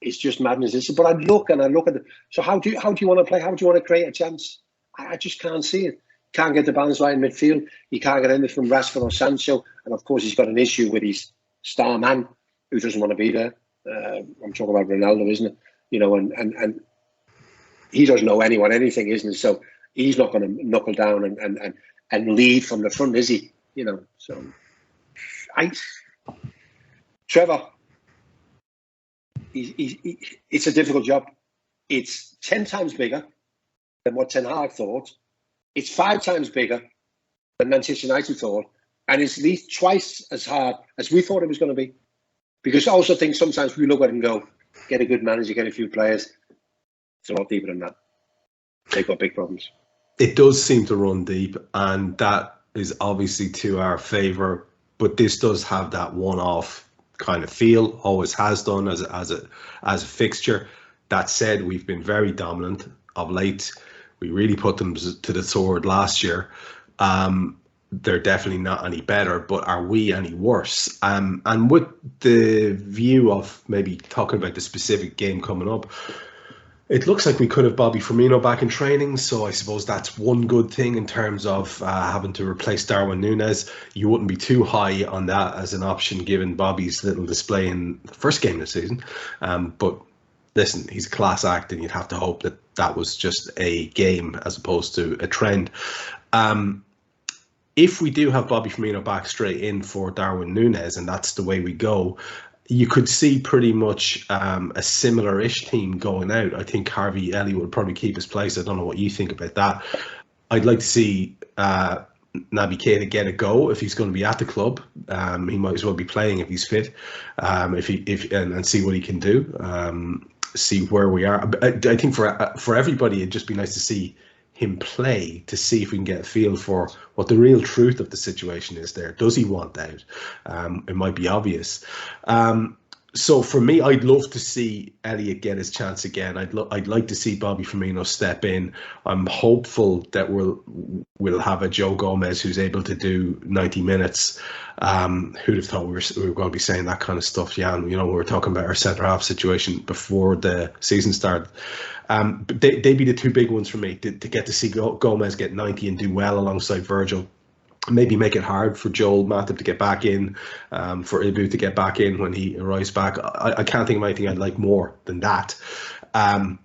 is just madness. But I look at it. So how do you want to play? How do you want to create a chance? I just can't see it. Can't get the balance right in midfield. He can't get anything from Rashford or Sancho. And of course, he's got an issue with his star man who doesn't want to be there. I'm talking about Ronaldo, isn't it? You know, and he doesn't know anything, isn't it? So he's not going to knuckle down and lead from the front, is he? You know, so Trevor, it's a difficult job. It's 10 times bigger than what Ten Hag thought. It's 5 times bigger than Manchester United thought. And it's at least twice as hard as we thought it was going to be. Because I also think sometimes we look at it and go, get a good manager, get a few players. It's a lot deeper than that. They've got big problems. It does seem to run deep, and that is obviously to our favour. But this does have that one-off kind of feel, always has done as a fixture. That said, we've been very dominant of late. We really put them to the sword last year. They're definitely not any better, but are we any worse? And with the view of maybe talking about the specific game coming up, it looks like we could have Bobby Firmino back in training, so I suppose that's one good thing in terms of having to replace Darwin Núñez. You wouldn't be too high on that as an option given Bobby's little display in the first game of the season. But listen, he's a class act, and you'd have to hope that that was just a game as opposed to a trend. if we do have Bobby Firmino back straight in for Darwin Núñez, and that's the way we go, you could see pretty much a similar-ish team going out. I think Harvey Elliott would probably keep his place. I don't know what you think about that. I'd like to see Naby Keita get a go if he's going to be at the club. He might as well be playing if he's fit, and see what he can do. See where we are. I think for everybody, it'd just be nice to see him play, to see if we can get a feel for what the real truth of the situation is there. Does he want out? It might be obvious. So for me, I'd love to see Elliott get his chance again. I'd like to see Bobby Firmino step in. I'm hopeful that we'll have a Joe Gomez who's able to do 90 minutes. Who'd have thought we were going to be saying that kind of stuff, Jan? You know, we were talking about our centre half situation before the season started. But they'd be the two big ones for me, to get to see Gomez get 90 and do well alongside Virgil. Maybe make it hard for Joel Matip to get back in, for Ibu to get back in when he arrives back. I can't think of anything I'd like more than that. And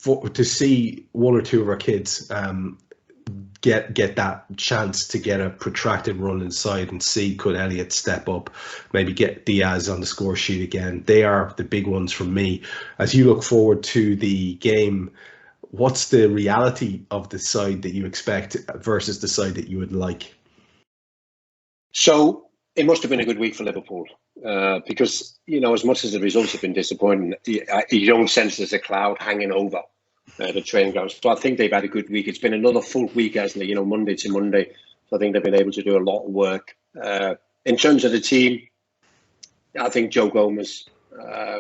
to see one or two of our kids get that chance to get a protracted run inside and see, could Elliott step up, maybe get Diaz on the score sheet again. They are the big ones for me. As you look forward to the game, what's the reality of the side that you expect versus the side that you would like? So it must have been a good week for Liverpool, because, you know, as much as the results have been disappointing, you don't sense there's a cloud hanging over the training ground. So I think they've had a good week. It's been another full week, hasn't it? You know, Monday to Monday. So I think they've been able to do a lot of work. In terms of the team, I think Joe Gomez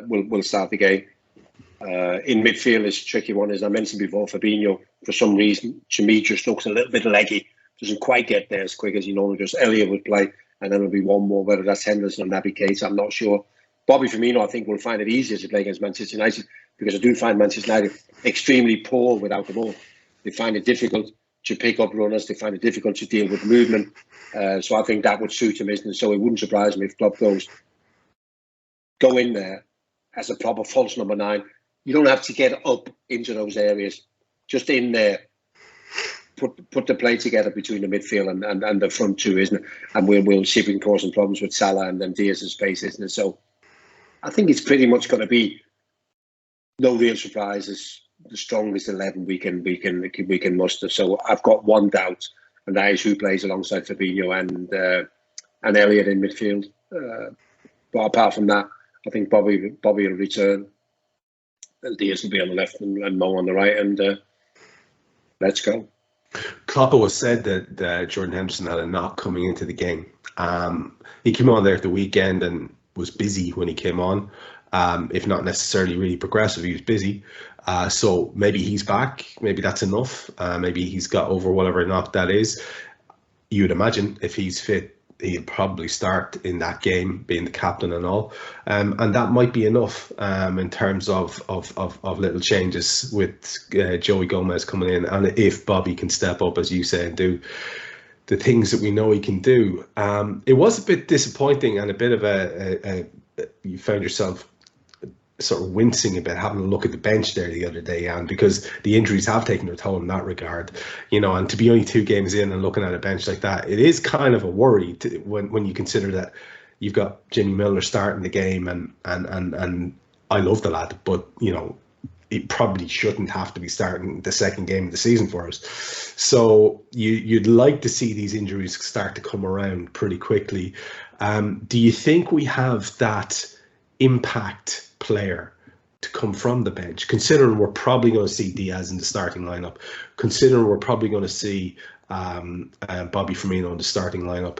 will start the game. In midfield, is a tricky one. As I mentioned before, Fabinho, for some reason, to me, just looks a little bit leggy. Doesn't quite get there as quick as he normally does. Elliott would play, and then there'll be one more, whether that's Henderson or Naby Keita, I'm not sure. Bobby Firmino, I think, will find it easier to play against Manchester United, because I do find Manchester United extremely poor without the ball. They find it difficult to pick up runners. They find it difficult to deal with movement. So I think that would suit him, isn't it? So it wouldn't surprise me if Klopp go in there as a proper false number 9. You don't have to get up into those areas. Just in there, put the play together between the midfield and the front two, isn't it? And we'll see if we can cause some problems with Salah and then Diaz's space, isn't it? So I think it's pretty much going to be no real surprises. The strongest 11 we can muster. So I've got one doubt, and that is who plays alongside Fabinho and Elliott in midfield. But apart from that, I think Bobby will return. Diaz will be on the left and Mo on the right, and let's go. Klopp has said that Jordan Henderson had a knock coming into the game. He came on there at the weekend and was busy when he came on. If not necessarily really progressive, he was busy. So maybe he's back. Maybe that's enough. Maybe he's got over whatever knock that is. You would imagine if he's fit, he'd probably start in that game, being the captain and all. And that might be enough in terms of little changes with Joey Gomez coming in. And if Bobby can step up, as you say, and do the things that we know he can do. It was a bit disappointing and a bit of you found yourself sort of wincing about having a look at the bench there the other day, Jan, because the injuries have taken their toll in that regard, you know, and to be only 2 games in and looking at a bench like that, it is kind of a worry when you consider that you've got Jimmy Milner starting the game, and I love the lad, but, you know, it probably shouldn't have to be starting the second game of the season for us. So you'd like to see these injuries start to come around pretty quickly. Do you think we have that impact player to come from the bench, considering we're probably going to see Diaz in the starting lineup, considering we're probably going to see Bobby Firmino in the starting lineup,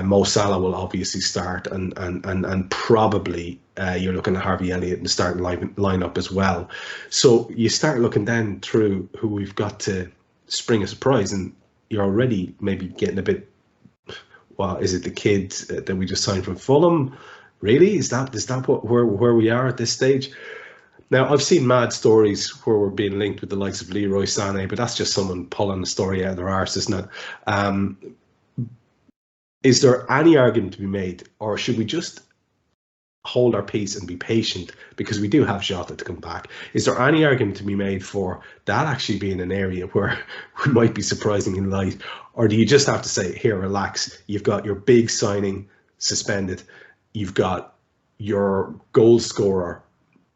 Mo Salah will obviously start, and probably you're looking at Harvey Elliott in the starting lineup as well. So you start looking then through who we've got to spring a surprise, and you're already maybe getting a bit, well, is it the kid that we just signed from Fulham? Really? Is that where we are at this stage? Now, I've seen mad stories where we're being linked with the likes of Leroy Sané, but that's just someone pulling the story out of their arse, isn't it? Is there any argument to be made, or should we just hold our peace and be patient because we do have Jota to come back. Is there any argument to be made for that actually being an area where we might be surprising in light? Or do you just have to say, here, relax, you've got your big signing suspended, you've got your goal scorer,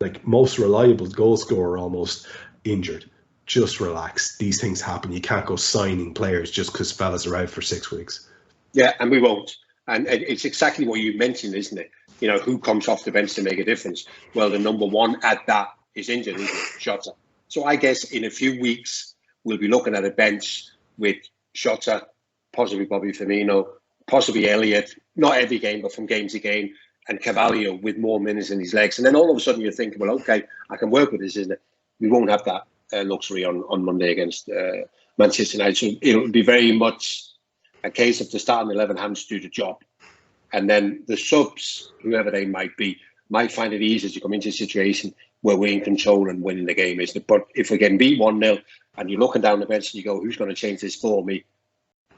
like most reliable goal scorer almost, injured. Just relax. These things happen. You can't go signing players just because fellas are out for 6 weeks. Yeah, and we won't. And it's exactly what you mentioned, isn't it? You know, who comes off the bench to make a difference? Well, the number one at that is injured, isn't it? Jota. So I guess in a few weeks, we'll be looking at a bench with Jota, possibly Bobby Firmino, possibly Elliott, not every game, but from game to game, and Carvalho with more minutes in his legs. And then all of a sudden you're thinking, well, okay, I can work with this, isn't it? We won't have that luxury on Monday against Manchester United. So it'll be very much a case of the starting 11 hands do the job. And then the subs, whoever they might be, might find it easier to come into a situation where we're in control and winning the game, isn't it? But if we can beat 1-0 and you're looking down the bench and you go, who's going to change this for me?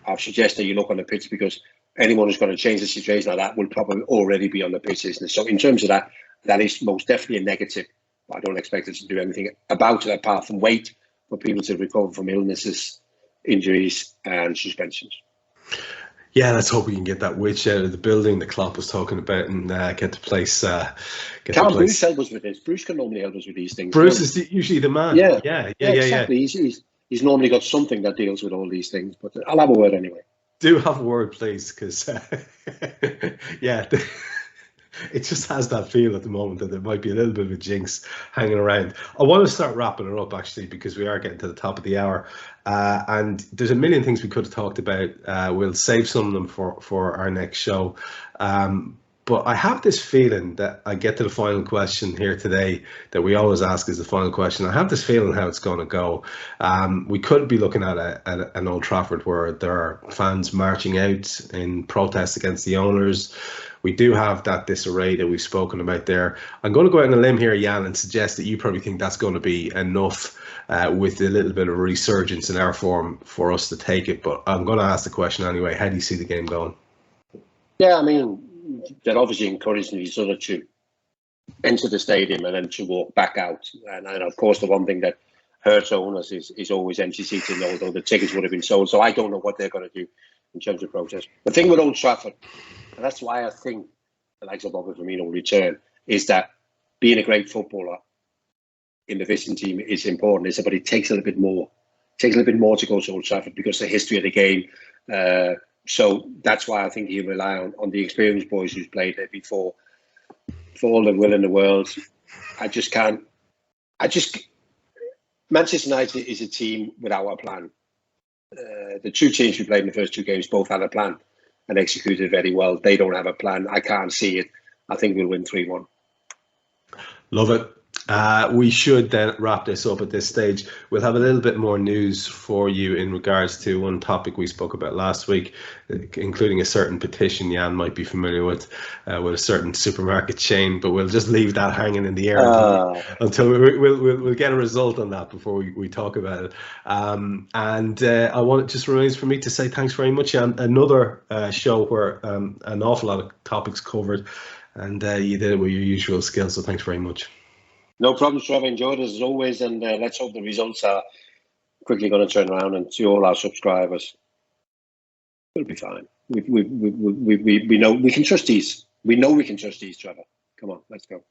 I suggest that you look on the pitch, because anyone who's going to change the situation like that will probably already be on the pitch, isn't it? So in terms of that, that is most definitely a negative. I don't expect us to do anything about it apart from wait for people to recover from illnesses, injuries and suspensions. Yeah, let's hope we can get that witch out of the building that Klopp was talking about and get the place. Can't Bruce help us with this? Bruce can normally help us with these things. Bruce is usually the man. Yeah, exactly. He's normally got something that deals with all these things, but I'll have a word anyway. Do have a word, please, because yeah, it just has that feel at the moment that there might be a little bit of a jinx hanging around. I want to start wrapping it up, actually, because we are getting to the top of the hour. And there's a million things we could have talked about. We'll save some of them for our next show. But I have this feeling that I get to the final question here today that we always ask is the final question. I have this feeling how it's going to go. We could be looking at an Old Trafford where there are fans marching out in protest against the owners. We do have that disarray that we've spoken about there. I'm going to go out on a limb here, Jan, and suggest that you probably think that's going to be enough with a little bit of a resurgence in our form for us to take it. But I'm going to ask the question anyway. How do you see the game going? Yeah, I mean, they're obviously encouraging each other to enter the stadium and then to walk back out. And of course, the one thing that hurts owners is always empty seating, although the tickets would have been sold. So I don't know what they're going to do in terms of protest. The thing with Old Trafford, and that's why I think the likes of Bobby Firmino will return, is that being a great footballer in the Vision team is important, but it takes a little bit more. It takes a little bit more to go to Old Trafford because of the history of the game. So that's why I think he'll rely on the experienced boys who's played there before. For all the will in the world, Manchester United is a team without a plan. The two teams we played in the first two games both had a plan and executed very well. They don't have a plan. I can't see it. I think we'll win 3-1. Love it. We should then wrap this up at this stage. We'll have a little bit more news for you in regards to one topic we spoke about last week, including a certain petition Jan might be familiar with a certain supermarket chain, but we'll just leave that hanging in the air until we'll get a result on that before we talk about it. I want it just remains for me to say thanks very much, Jan. Another show where an awful lot of topics covered, and you did it with your usual skills, so thanks very much. No problem, Trevor. Enjoyed it as always, and let's hope the results are quickly going to turn around. And to all our subscribers, we'll be fine. We know we can trust these. We know we can trust these, Trevor. Come on, let's go.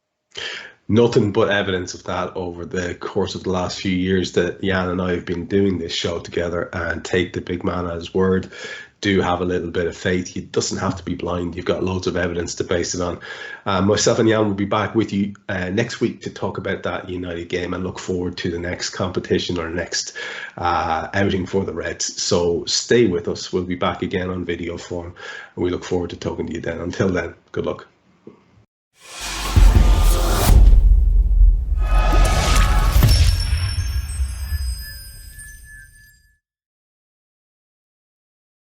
Nothing but evidence of that over the course of the last few years that Jan and I have been doing this show together, and take the big man at his word. Do have a little bit of faith. It doesn't have to be blind. You've got loads of evidence to base it on. Myself and Jan will be back with you next week to talk about that United game and look forward to the next competition or next outing for the Reds. So stay with us. We'll be back again on video form, and we look forward to talking to you then. Until then, good luck.